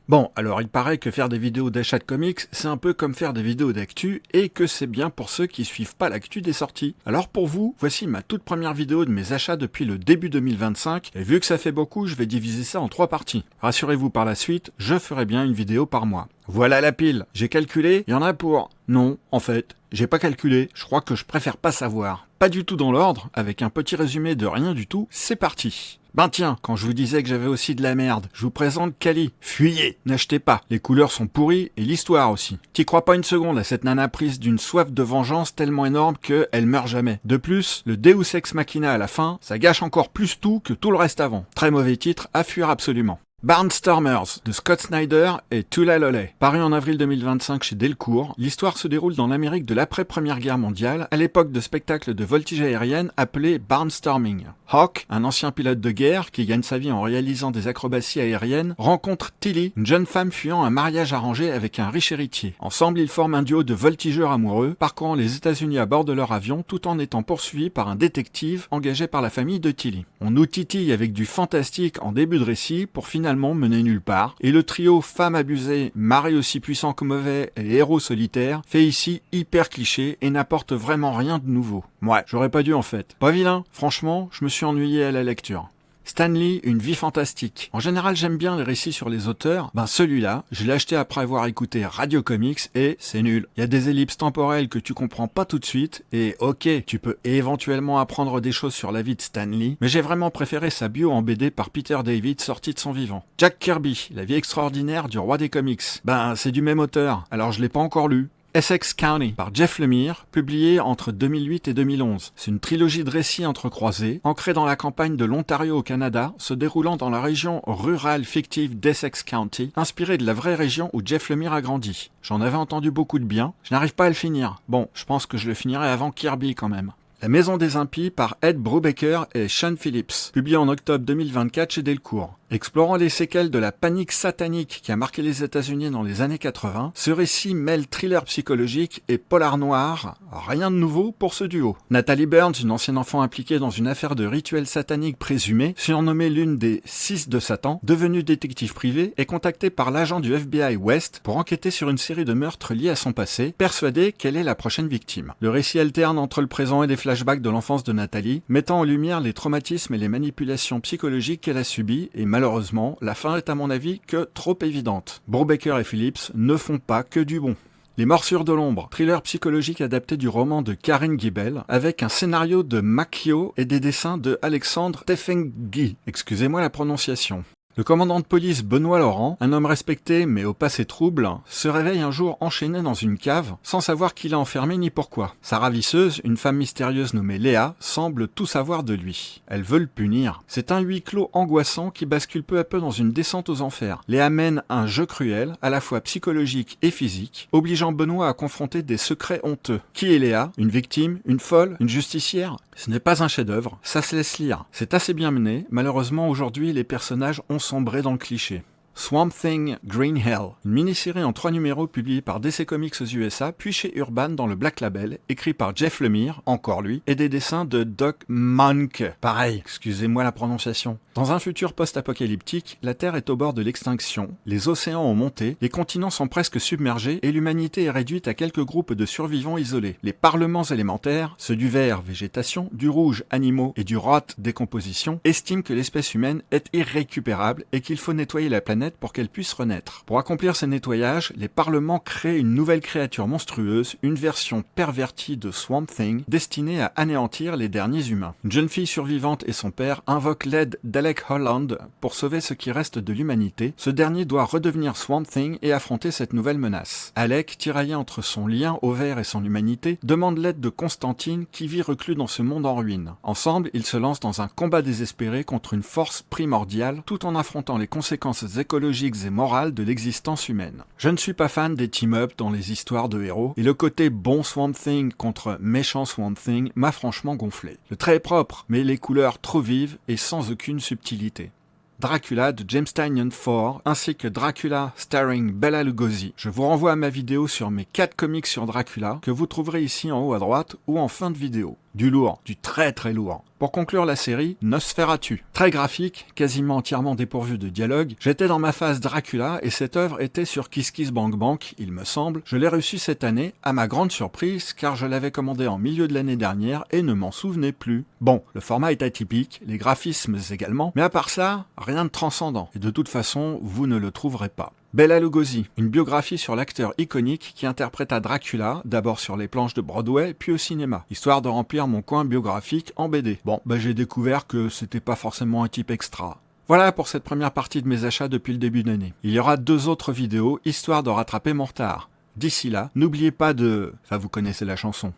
Bon, alors il paraît que faire des vidéos d'achat de comics, c'est un peu comme faire des vidéos d'actu, et que c'est bien pour ceux qui suivent pas l'actu des sorties. Alors pour vous, voici ma toute première vidéo de mes achats depuis le début 2025, et vu que ça fait beaucoup, je vais diviser ça en 3 parties. Rassurez-vous, par la suite, je ferai bien une vidéo par mois. Voilà la pile, j'ai calculé, il y en a pour... Non, en fait, j'ai pas calculé, je crois que je préfère pas savoir. Pas du tout dans l'ordre, avec un petit résumé de rien du tout, c'est parti. Ben tiens, quand je vous disais que j'avais aussi de la merde, je vous présente Kali. Fuyez, n'achetez pas, les couleurs sont pourries et l'histoire aussi. T'y crois pas une seconde à cette nana prise d'une soif de vengeance tellement énorme qu'elle meurt jamais. De plus, le Deus Ex Machina à la fin, ça gâche encore plus tout que tout le reste avant. Très mauvais titre, à fuir absolument. Barnstormers de Scott Snyder et Tula Loley. Paru en avril 2025 chez Delcourt, l'histoire se déroule dans l'Amérique de l'après-première guerre mondiale, à l'époque de spectacles de voltige aérienne appelés barnstorming. Hawk, un ancien pilote de guerre qui gagne sa vie en réalisant des acrobaties aériennes, rencontre Tilly, une jeune femme fuyant un mariage arrangé avec un riche héritier. Ensemble, ils forment un duo de voltigeurs amoureux, parcourant les États-Unis à bord de leur avion tout en étant poursuivis par un détective engagé par la famille de Tilly. On nous titille avec du fantastique en début de récit pour finalement mené nulle part, et le trio femme abusée, mari aussi puissant que mauvais et héros solitaire fait ici hyper cliché et n'apporte vraiment rien de nouveau. Ouais, j'aurais pas dû en fait. Pas vilain, franchement, je me suis ennuyé à la lecture. Stan Lee, une vie fantastique. En général, j'aime bien les récits sur les auteurs. Ben celui-là, je l'ai acheté après avoir écouté Radio Comics et c'est nul. Il y a des ellipses temporelles que tu comprends pas tout de suite et ok, tu peux éventuellement apprendre des choses sur la vie de Stan Lee, mais j'ai vraiment préféré sa bio en BD par Peter David sortie de son vivant. Jack Kirby, la vie extraordinaire du roi des comics. Ben c'est du même auteur, alors je l'ai pas encore lu. Essex County par Jeff Lemire, publié entre 2008 et 2011. C'est une trilogie de récits entrecroisés, ancrée dans la campagne de l'Ontario au Canada, se déroulant dans la région rurale fictive d'Essex County, inspirée de la vraie région où Jeff Lemire a grandi. J'en avais entendu beaucoup de bien, je n'arrive pas à le finir. Bon, je pense que je le finirai avant Kirby quand même. La Maison des Impies par Ed Brubaker et Sean Phillips, publié en octobre 2024 chez Delcourt. Explorant les séquelles de la panique satanique qui a marqué les États-Unis dans les années 80, ce récit mêle thriller psychologique et polar noir, rien de nouveau pour ce duo. Natalie Burns, une ancienne enfant impliquée dans une affaire de rituel satanique présumé, surnommée l'une des 6 de Satan, devenue détective privée, est contactée par l'agent du FBI West pour enquêter sur une série de meurtres liés à son passé, persuadée qu'elle est la prochaine victime. Le récit alterne entre le présent et les flashbacks de l'enfance de Nathalie, mettant en lumière les traumatismes et les manipulations psychologiques qu'elle a subies et malheureusement, la fin est à mon avis que trop évidente. Brubaker et Phillips ne font pas que du bon. Les Morsures de l'ombre, thriller psychologique adapté du roman de Karen Gibel, avec un scénario de Macchio et des dessins de Alexandre Tefengui. Excusez-moi la prononciation. Le commandant de police Benoît Laurent, un homme respecté mais au passé trouble, se réveille un jour enchaîné dans une cave sans savoir qui l'a enfermé ni pourquoi. Sa ravisseuse, une femme mystérieuse nommée Léa, semble tout savoir de lui. Elle veut le punir. C'est un huis clos angoissant qui bascule peu à peu dans une descente aux enfers. Léa mène un jeu cruel, à la fois psychologique et physique, obligeant Benoît à confronter des secrets honteux. Qui est Léa? Une victime? Une folle? Une justicière? Ce n'est pas un chef-d'œuvre, ça se laisse lire. C'est assez bien mené, malheureusement aujourd'hui les personnages ont sombré dans le cliché. Swamp Thing Green Hell, une mini-série en 3 numéros publiée par DC Comics aux USA, puis chez Urban dans le Black Label, écrit par Jeff Lemire, encore lui, et des dessins de Doc Mahnke. Pareil, excusez-moi la prononciation. Dans un futur post-apocalyptique, la Terre est au bord de l'extinction, les océans ont monté, les continents sont presque submergés et l'humanité est réduite à quelques groupes de survivants isolés. Les parlements élémentaires, ceux du vert, végétation, du rouge, animaux et du rot, décomposition, estiment que l'espèce humaine est irrécupérable et qu'il faut nettoyer la planète pour qu'elle puisse renaître. Pour accomplir ces nettoyages, les parlements créent une nouvelle créature monstrueuse, une version pervertie de Swamp Thing, destinée à anéantir les derniers humains. Une jeune fille survivante et son père invoquent l'aide d'Alec Holland pour sauver ce qui reste de l'humanité. Ce dernier doit redevenir Swamp Thing et affronter cette nouvelle menace. Alec, tiraillé entre son lien au vert et son humanité, demande l'aide de Constantine qui vit reclus dans ce monde en ruine. Ensemble, ils se lancent dans un combat désespéré contre une force primordiale, tout en affrontant les conséquences écologiques et morales de l'existence humaine. Je ne suis pas fan des team-up dans les histoires de héros, et le côté bon Swamp Thing contre méchant Swamp Thing m'a franchement gonflé. Le trait est propre, mais les couleurs trop vives et sans aucune subtilité. Dracula de James Tynion IV, ainsi que Dracula starring Bela Lugosi. Je vous renvoie à ma vidéo sur mes 4 comics sur Dracula, que vous trouverez ici en haut à droite ou en fin de vidéo. Du lourd, du très très lourd. Pour conclure la série, Nosferatu. Très graphique, quasiment entièrement dépourvu de dialogue, j'étais dans ma phase Dracula et cette œuvre était sur KissKissBankBank, il me semble. Je l'ai reçue cette année, à ma grande surprise, car je l'avais commandé en milieu de l'année dernière et ne m'en souvenais plus. Bon, le format est atypique, les graphismes également, mais à part ça, rien de transcendant. Et de toute façon, vous ne le trouverez pas. Bela Lugosi, une biographie sur l'acteur iconique qui interpréta Dracula, d'abord sur les planches de Broadway, puis au cinéma, histoire de remplir mon coin biographique en BD. Bon, j'ai découvert que c'était pas forcément un type extra. Voilà pour cette première partie de mes achats depuis le début d'année. Il y aura 2 autres vidéos, histoire de rattraper mon retard. D'ici là, n'oubliez pas de... Enfin, vous connaissez la chanson.